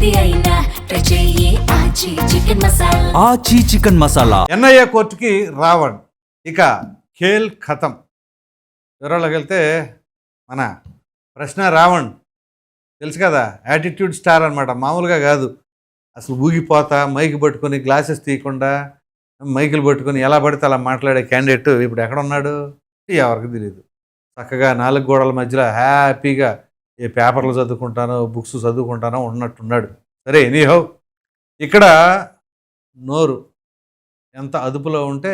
ఏది అయినా ట్రై చెయ్యి ఆచి చికెన్ మసాలా. ఆచి చికెన్ మసాలా. ఎన్ఐఏ కోర్టుకి రావణ్, ఇక ఖేల్ ఖతం. వివరాల్లోకి వెళ్తే మన ప్రశ్న రావణ్ తెలుసు కదా, యాటిట్యూడ్ స్టార్ అనమాట, మామూలుగా కాదు. అసలు ఊగిపోతా మైక్ పట్టుకొని గ్లాసెస్ తీయకుండా మైకులు పట్టుకొని ఎలా పడితే అలా మాట్లాడే క్యాండిడేట్ ఇప్పుడు ఎక్కడ ఉన్నాడు ఎవరికి తెలియదు. చక్కగా 4 గోడల మధ్యలో హ్యాపీగా ఏ పేపర్లు చదువుకుంటానో బుక్స్ చదువుకుంటానో ఉన్నట్టున్నాడు. సరే ఎనీహౌ, ఇక్కడ నోరు ఎంత అదుపులో ఉంటే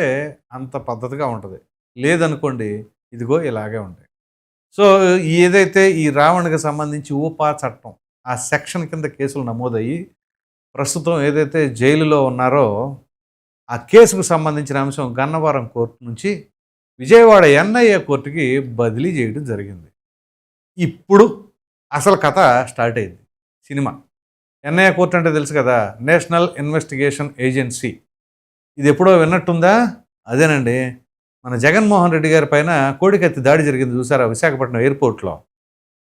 అంత పద్ధతిగా ఉంటుంది, లేదనుకోండి ఇదిగో ఇలాగే ఉంటాయి. సో ఏదైతే ఈ రావణ్కి సంబంధించి ఊపా చట్టం ఆ సెక్షన్ కింద కేసులు నమోదయ్యి ప్రస్తుతం ఏదైతే జైలులో ఉన్నారో ఆ కేసుకు సంబంధించిన అంశం గన్నవరం కోర్టు నుంచి విజయవాడ ఎన్ఐఏ కోర్టుకి బదిలీ చేయడం జరిగింది. ఇప్పుడు అసలు కథ స్టార్ట్ అయింది. సినిమా ఎన్ఐఏ కోర్టు అంటే తెలుసు కదా, నేషనల్ ఇన్వెస్టిగేషన్ ఏజెన్సీ. ఇది ఎప్పుడో విన్నట్టుందా? అదేనండి, మన జగన్మోహన్ రెడ్డి గారి పైన కోడికత్తి దాడి జరిగింది చూసారా విశాఖపట్నం ఎయిర్పోర్ట్లో.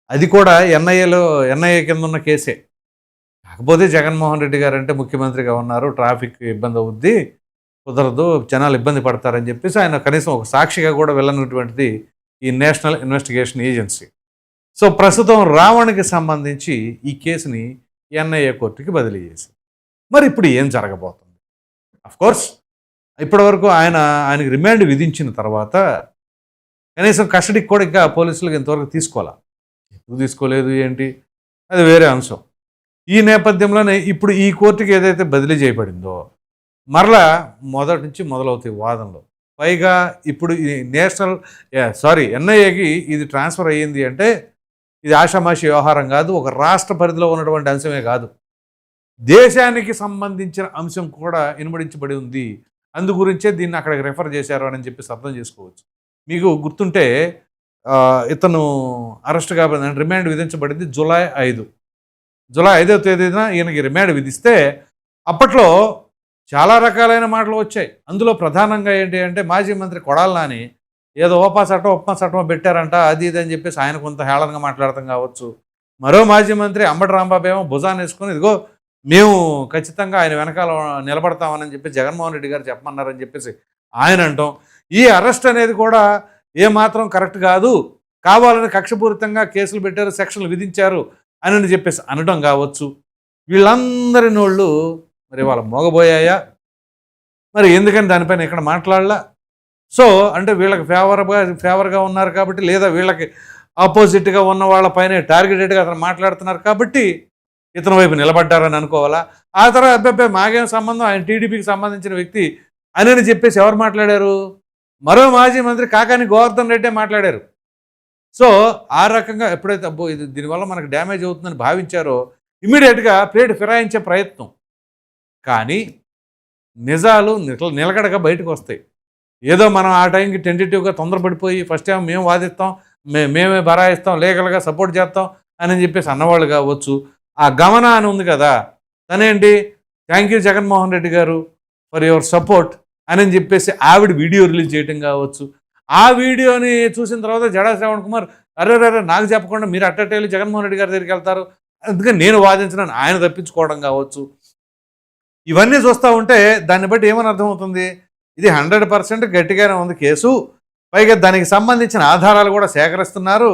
అది కూడా ఎన్ఐఏ కింద ఉన్న కేసే. కాకపోతే జగన్మోహన్ రెడ్డి గారు అంటే ముఖ్యమంత్రిగా ఉన్నారు, ట్రాఫిక్ ఇబ్బంది అవుద్ది, కుదరదు, జనాలు ఇబ్బంది పడతారని చెప్పేసి ఆయన కనీసం ఒక సాక్షిగా కూడా వెళ్ళనటువంటిది ఈ నేషనల్ ఇన్వెస్టిగేషన్ ఏజెన్సీ. సో ప్రస్తుతం రావణ్కి సంబంధించి ఈ కేసుని ఎన్ఐఏ కోర్టుకి బదిలీ చేసి మరి ఇప్పుడు ఏం జరగబోతుంది? అఫ్కోర్స్ ఇప్పటివరకు ఆయనకి రిమాండ్ విధించిన తర్వాత కనీసం కస్టడీకి కూడా ఇంకా పోలీసులకు ఇంతవరకు తీసుకోవాలా. ఎందుకు తీసుకోలేదు ఏంటి అది వేరే అంశం. ఈ నేపథ్యంలోనే ఇప్పుడు ఈ కోర్టుకి ఏదైతే బదిలీ చేయబడిందో మరలా మొదటి నుంచి మొదలవుతాయి వాదనలు. పైగా ఇప్పుడు ఈ ఎన్ఐఏకి ఇది ట్రాన్స్ఫర్ అయ్యింది అంటే ఇది ఆషామాషి వ్యవహారం కాదు, ఒక రాష్ట్ర పరిధిలో ఉన్నటువంటి అంశమే కాదు, దేశానికి సంబంధించిన అంశం కూడా ఇనుమడించబడి ఉంది. అందు గురించే దీన్ని అక్కడికి రెఫర్ చేశారు అని చెప్పి అర్థం చేసుకోవచ్చు. మీకు గుర్తుంటే ఇతను అరెస్ట్ కాబట్టి రిమాండ్ విధించబడింది జూలై 5వ తేదీన ఈయనకి రిమాండ్ విధిస్తే అప్పట్లో చాలా రకాలైన మాటలు వచ్చాయి. అందులో ప్రధానంగా ఏంటి అంటే మాజీ మంత్రి కొడాలి నాని ఏదో ఉపమా చట్టం పెట్టారంట, అది ఇది అని చెప్పేసి ఆయన కొంత హేళనగా మాట్లాడతాం కావచ్చు. మరో మాజీ మంత్రి అంబటి రాంబాబు ఏమో భుజాన్ని వేసుకొని ఇదిగో మేము ఖచ్చితంగా ఆయన వెనకాల నిలబడతామని చెప్పి జగన్మోహన్ రెడ్డి గారు చెప్పమన్నారని చెప్పేసి ఆయన అంటాం. ఈ అరెస్ట్ అనేది కూడా ఏమాత్రం కరెక్ట్ కాదు, కావాలని కక్షపూరితంగా కేసులు పెట్టారు, సెక్షన్లు విధించారు అని చెప్పేసి అనడం కావచ్చు. వీళ్ళందరి నోళ్ళు మరి వాళ్ళ మోగబోయాయా? మరి ఎందుకని దానిపైన ఇక్కడ మాట్లాడలా? సో అంటే వీళ్ళకి ఫేవర్గా ఉన్నారు కాబట్టి, లేదా వీళ్ళకి ఆపోజిట్గా ఉన్న వాళ్ళపైనే టార్గెటెడ్గా అతను మాట్లాడుతున్నారు కాబట్టి ఇతని వైపు నిలబడ్డారని అనుకోవాలా? ఆ తర్వాత అబ్బాయి మాకేం సంబంధం, ఆయన టీడీపీకి సంబంధించిన వ్యక్తి అని చెప్పేసి ఎవరు మాట్లాడారు? మరో మాజీ మంత్రి కాకాని గోవర్ధన్ రెడ్డే మాట్లాడారు. సో ఆ రకంగా ఎప్పుడైతే అబ్బో ఇది దీనివల్ల మనకు డ్యామేజ్ అవుతుందని భావించారో ఇమీడియట్గా ప్లేట్ ఫిరాయించే ప్రయత్నం. కానీ నిజాలు నిలకడగా బయటకు వస్తాయి. ఏదో మనం ఆ టైంకి టెంటేటివ్గా తొందరపడిపోయి ఫస్ట్ టైం మేము వాదిస్తాం, మేమే బరాయిస్తాం, లీగల్గా సపోర్ట్ చేస్తాం అని చెప్పేసి అన్నవాళ్ళు కావచ్చు. ఆ గమన అని ఉంది కదా, తనేంటి థ్యాంక్ యూ జగన్మోహన్ రెడ్డి గారు ఫర్ యువర్ సపోర్ట్ అని చెప్పేసి ఆవిడ వీడియో రిలీజ్ చేయడం కావచ్చు. ఆ వీడియోని చూసిన తర్వాత జడా శ్రవణ్ కుమార్ అరే నాకు చెప్పకుండా మీరు అట్టేళ్ళు జగన్మోహన్ రెడ్డి గారి దగ్గరికి వెళ్తారు, అందుకని నేను వాదించనని ఆయన తప్పించుకోవడం కావచ్చు. ఇవన్నీ చూస్తూ ఉంటే దాన్ని బట్టి ఏమని అర్థమవుతుంది, ఇది 100% గట్టిగానే ఉంది కేసు, పైగా దానికి సంబంధించిన ఆధారాలు కూడా సేకరిస్తున్నారు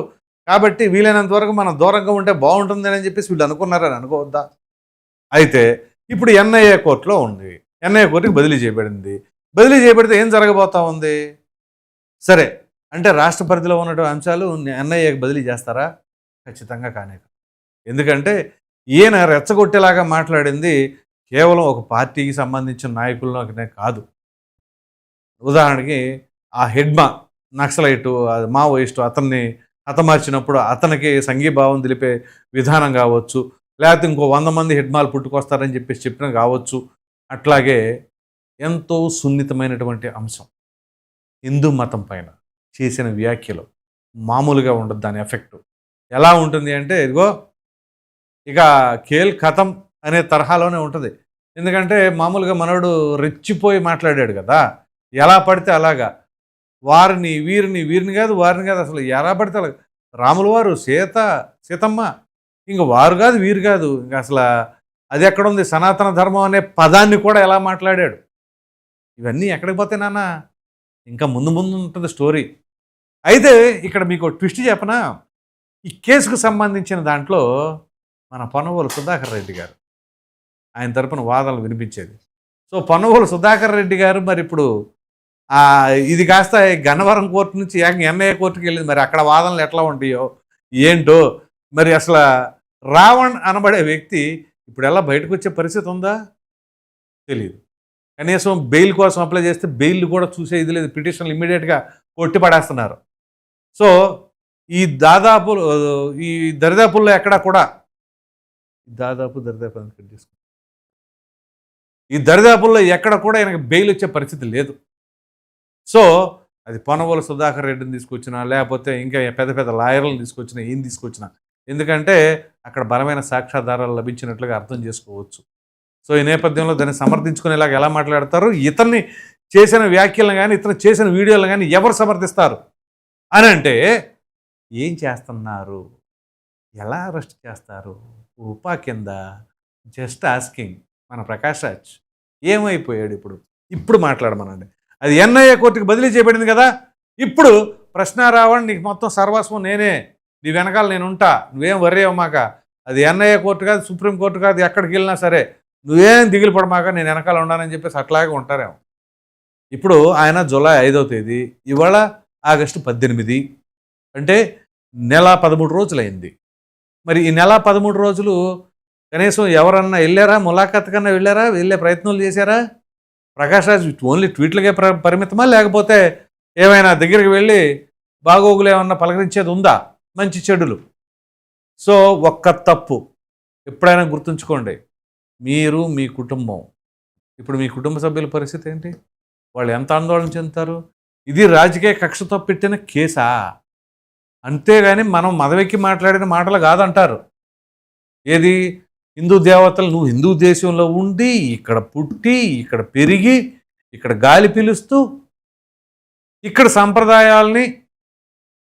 కాబట్టి వీలైనంత వరకు మనం దూరంగా ఉంటే బాగుంటుంది అని చెప్పేసి వీళ్ళు అనుకున్నారని అనుకోవద్దా? అయితే ఇప్పుడు ఎన్ఐఏ కోర్టులో ఉంది, ఎన్ఐఏ కోర్టుకి బదిలీ చేయబడింది. బదిలీ చేయబడితే ఏం జరగబోతా ఉంది? సరే అంటే రాష్ట్ర పరిధిలో ఉన్నటువంటి అంశాలు ఎన్ఐఏకి బదిలీ చేస్తారా? ఖచ్చితంగా కానే. ఎందుకంటే ఈయన రెచ్చగొట్టేలాగా మాట్లాడింది కేవలం ఒక పార్టీకి సంబంధించిన నాయకులనే కాదు. ఉదాహరణకి ఆ హెడ్మా నక్సలైటు మావోయిస్టు అతన్ని హతమార్చినప్పుడు అతనికి సంఘీభావం తెలిపే విధానం కావచ్చు, లేకపోతే ఇంకో 100 మంది హెడ్మాలు పుట్టుకొస్తారని చెప్పేసి చెప్పిన కావచ్చు. అట్లాగే ఎంతో సున్నితమైనటువంటి అంశం హిందూ మతం పైన చేసిన వ్యాఖ్యలు మామూలుగా ఉండదు. దాని ఎఫెక్ట్ ఎలా ఉంటుంది అంటే ఇదిగో ఇక ఖేల్ ఖతం అనే తరహాలోనే ఉంటుంది. ఎందుకంటే మామూలుగా మనోడు రెచ్చిపోయి మాట్లాడాడు కదా, ఎలా పడితే అలాగా వీరిని కాదు అసలు ఎలా పడితే అలా రాముల వారు సీతమ్మ ఇంక వారు కాదు వీరు కాదు, ఇంకా అసలు అది ఎక్కడుంది, సనాతన ధర్మం అనే పదాన్ని కూడా ఎలా మాట్లాడాడు. ఇవన్నీ ఎక్కడికి పోతే నాన్న, ఇంకా ముందు ముందు ఉంటుంది స్టోరీ. అయితే ఇక్కడ మీకు ట్విస్ట్ చెప్పనా, ఈ కేసుకు సంబంధించిన దాంట్లో మన పొన్నవోలు సుధాకర్ రెడ్డి గారు ఆయన తరపున వాదనలు వినిపించేది. సో పొన్నవోలు సుధాకర్ రెడ్డి గారు మరి ఇప్పుడు ఇది కాస్త గన్నవరం కోర్టు నుంచి ఎన్ఐఏ కోర్టుకి వెళ్ళింది. మరి అక్కడ వాదనలు ఎట్లా ఉంటాయో ఏంటో, మరి అసలు రావణ్ అనబడే వ్యక్తి ఇప్పుడు ఎలా బయటకు వచ్చే పరిస్థితి ఉందా తెలియదు. కనీసం బెయిల్ కోసం అప్లై చేస్తే బెయిల్ కూడా చూసే ఇది లేదు, పిటిషన్లు ఇమ్మీడియట్గా కొట్టి పడేస్తున్నారు. సో ఈ దరిదాపుల్లో ఎక్కడా కూడా ఈ దరిదాపుల్లో ఎక్కడ కూడా ఆయనకు బెయిల్ వచ్చే పరిస్థితి లేదు. సో అది పొన్నవోలు సుధాకర్ రెడ్డిని తీసుకొచ్చినా, లేకపోతే ఇంకా పెద్ద పెద్ద లాయర్లను తీసుకొచ్చినా, ఏం తీసుకొచ్చినా, ఎందుకంటే అక్కడ బలమైన సాక్ష్యాధారాలు లభించినట్లుగా అర్థం చేసుకోవచ్చు. సో ఈ నేపథ్యంలో దాన్ని సమర్థించుకునేలాగా ఎలా మాట్లాడతారు, ఇతన్ని చేసిన వ్యాఖ్యలను కానీ ఇతను చేసిన వీడియోలను కానీ ఎవరు సమర్థిస్తారు అని అంటే, ఏం చేస్తున్నారు, ఎలా అరెస్ట్ చేస్తారు, ఉపా కింద, జస్ట్ ఆస్కింగ్. మన ప్రకాష్ రాజ్ ఏమైపోయాడు ఇప్పుడు మాట్లాడమనండి. అది ఎన్ఐఏ కోర్టుకి బదిలీ చేయబడింది కదా, ఇప్పుడు ప్రశ్న రావణ్ నీకు మొత్తం సర్వస్వం నేనే, నీ వెనకాల నేను ఉంటా, నువ్వేం వర్రీ అవ్వమాక, అది ఎన్ఐఏ కోర్టు కాదు, సుప్రీంకోర్టు కాదు, ఎక్కడికి వెళ్ళినా సరే నువ్వేం దిగులు పడమాక, నేను వెనకాల ఉన్నానని చెప్పేసి అట్లాగే ఉంటారేమో. ఇప్పుడు ఆయన జూలై 5వ తేదీ, ఇవాళ ఆగస్టు 18, అంటే నెల 13 రోజులైంది. మరి ఈ నెల 13 రోజులు కనీసం ఎవరన్నా వెళ్ళారా, ములాఖాత్ కన్నా వెళ్ళారా, వెళ్ళే ప్రయత్నాలు చేశారా? ప్రకాష్ రాజ్ ఓన్లీ ట్వీట్లకే పరిమితమా, లేకపోతే ఏమైనా దగ్గరికి వెళ్ళి బాగోగులు ఏమన్నా పలకరించేది ఉందా, మంచి చెడులు? సో ఒక్క తప్పు ఎప్పుడైనా గుర్తుంచుకోండి, మీరు మీ కుటుంబం, ఇప్పుడు మీ కుటుంబ సభ్యుల పరిస్థితి ఏంటి, వాళ్ళు ఎంత ఆందోళన చెందుతారు? ఇది రాజకీయ కక్షతో పెట్టిన కేసా, అంతేగాని మనం మదవెక్కి మాట్లాడిన మాటలు కాదంటారు. ఏది హిందూ దేవతలు, నువ్వు హిందూ దేశంలో ఉండి ఇక్కడ పుట్టి ఇక్కడ పెరిగి ఇక్కడ గాలి పీలుస్తూ ఇక్కడ సంప్రదాయాల్ని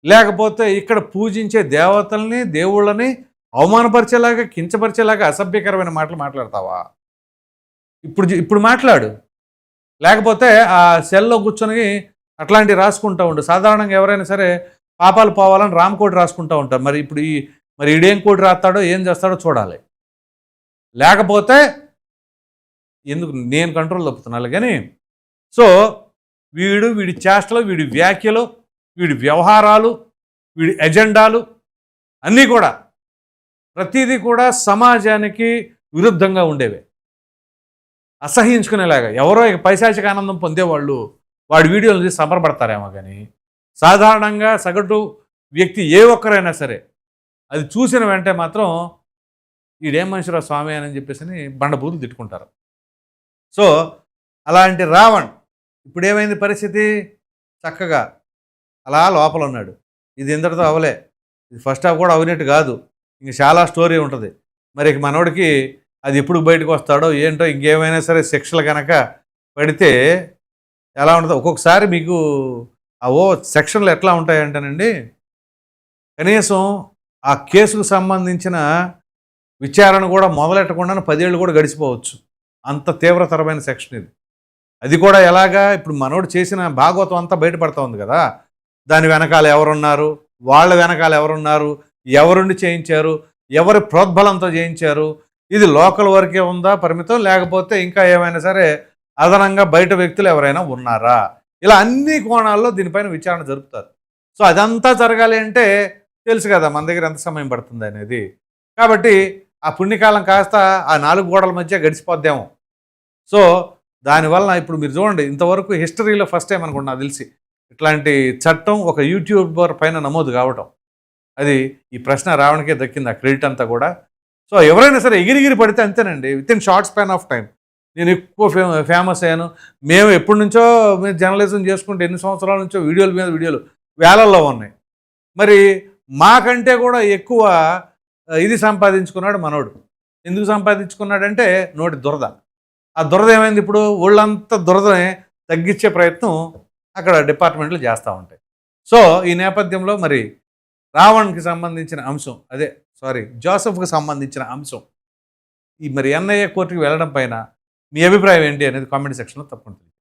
లేకపోతే ఇక్కడ పూజించే దేవతల్ని దేవుళ్ళని అవమానపరిచేలాగా కించపరిచేలాగా అసభ్యకరమైన మాటలు మాట్లాడతావా? ఇప్పుడు మాట్లాడు, లేకపోతే ఆ సెల్లో కూర్చొని అట్లాంటివి రాసుకుంటూ ఉండు. సాధారణంగా ఎవరైనా సరే పాపాలు పోవాలని రామకోటి రాసుకుంటూ ఉంటారు. మరి ఈడేం కోటి రాస్తాడో ఏం చేస్తాడో చూడాలి. లేకపోతే ఎందుకు నేను కంట్రోల్ తప్పుతున్నాను కానీ. సో వీడి చేష్టలు, వీడి వ్యాఖ్యలు, వీడి వ్యవహారాలు, వీడి ఎజెండాలు అన్నీ కూడా ప్రతిదీ కూడా సమాజానికి విరుద్ధంగా ఉండేవే, అసహించుకునేలాగా. ఎవరో పైశాచిక ఆనందం పొందేవాళ్ళు వాడి వీడియోలు చూసి సంబరపడతారేమో కానీ సాధారణంగా సగటు వ్యక్తి ఏ ఒక్కరైనా సరే అది చూసిన వెంటనే మాత్రం ఈడేం మనుషురా స్వామి అని చెప్పేసి బండబూతులు తిట్టుకుంటారు. సో అలాంటి రావణ్ ఇప్పుడు ఏమైంది పరిస్థితి, చక్కగా అలా లోపల ఉన్నాడు. ఇది ఇంతటితో అవలే, ఇది ఫస్ట్ హాఫ్ కూడా అవినట్టు కాదు, ఇంక చాలా స్టోరీ ఉంటుంది. మరి మనోడికి అది ఎప్పుడు బయటకు వస్తాడో ఏంటో, ఇంకేమైనా సరే శిక్షలు కనుక పడితే ఎలా ఉంటుందో. ఒక్కొక్కసారి మీకు సెక్షన్లు ఎట్లా ఉంటాయంటేనండి, కనీసం ఆ కేసుకు సంబంధించిన విచారణ కూడా మొదలెట్టకుండా 10 ఏళ్ళు కూడా గడిచిపోవచ్చు, అంత తీవ్రతరమైన సెక్షన్ ఇది. అది కూడా ఎలాగా, ఇప్పుడు మనోడు చేసిన భాగవతం అంతా బయటపడతా ఉంది కదా, దాని వెనకాల ఎవరున్నారు, వాళ్ళ వెనకాల ఎవరున్నారు, ఎవరుండి చేయించారు, ఎవరి ప్రోద్బలంతో చేయించారు, ఇది లోకల్ వరకే ఉందా పరిమితం, లేకపోతే ఇంకా ఏమైనా సరే అదనంగా బయట వ్యక్తులు ఎవరైనా ఉన్నారా, ఇలా అన్ని కోణాల్లో దీనిపైన విచారణ జరుపుతారు. సో అదంతా జరగాలి అంటే తెలుసు కదా మన దగ్గర ఎంత సమయం పడుతుంది అనేది. కాబట్టి ఆ పుణ్యకాలం కాస్త ఆ 4 గోడల మధ్య గడిచిపోద్దేమో. సో దానివల్ల ఇప్పుడు మీరు చూడండి, ఇంతవరకు హిస్టరీలో ఫస్ట్ టైం అనుకుంటున్నా నాకు తెలిసి ఇట్లాంటి చట్టం ఒక యూట్యూబర్ పైన నమోదు కావటం. అది ఈ ప్రశ్న రావడానికే దక్కింది ఆ క్రెడిట్ అంతా కూడా. సో ఎవరైనా సరే ఎగిరిగిరి పడితే అంతేనండి, with in short span of time. నేను ఎక్కువ ఫేమస్ అయ్యాను, మేము ఎప్పటి నుంచో జర్నలిజం చేసుకుంటే ఎన్ని సంవత్సరాల నుంచో వీడియోల మీద వీడియోలు వేలల్లో ఉన్నాయి. మరి మాకంటే కూడా ఎక్కువ ఇది సంపాదించుకున్నాడు మనోడు. ఎందుకు సంపాదించుకున్నాడంటే నోటి దురద. ఆ దురద ఏమైంది, ఇప్పుడు ఒళ్ళంతా దురదనే తగ్గించే ప్రయత్నం అక్కడ డిపార్ట్మెంట్లు చేస్తూ ఉంటాయి. సో ఈ నేపథ్యంలో మరి రావణ్కి సంబంధించిన అంశం, జోసెఫ్కి సంబంధించిన అంశం ఈ మరి ఎన్ఐఏ కోర్టుకి వెళ్ళడం పైన మీ అభిప్రాయం ఏంటి అనేది కామెంట్ సెక్షన్లో తప్పకుండా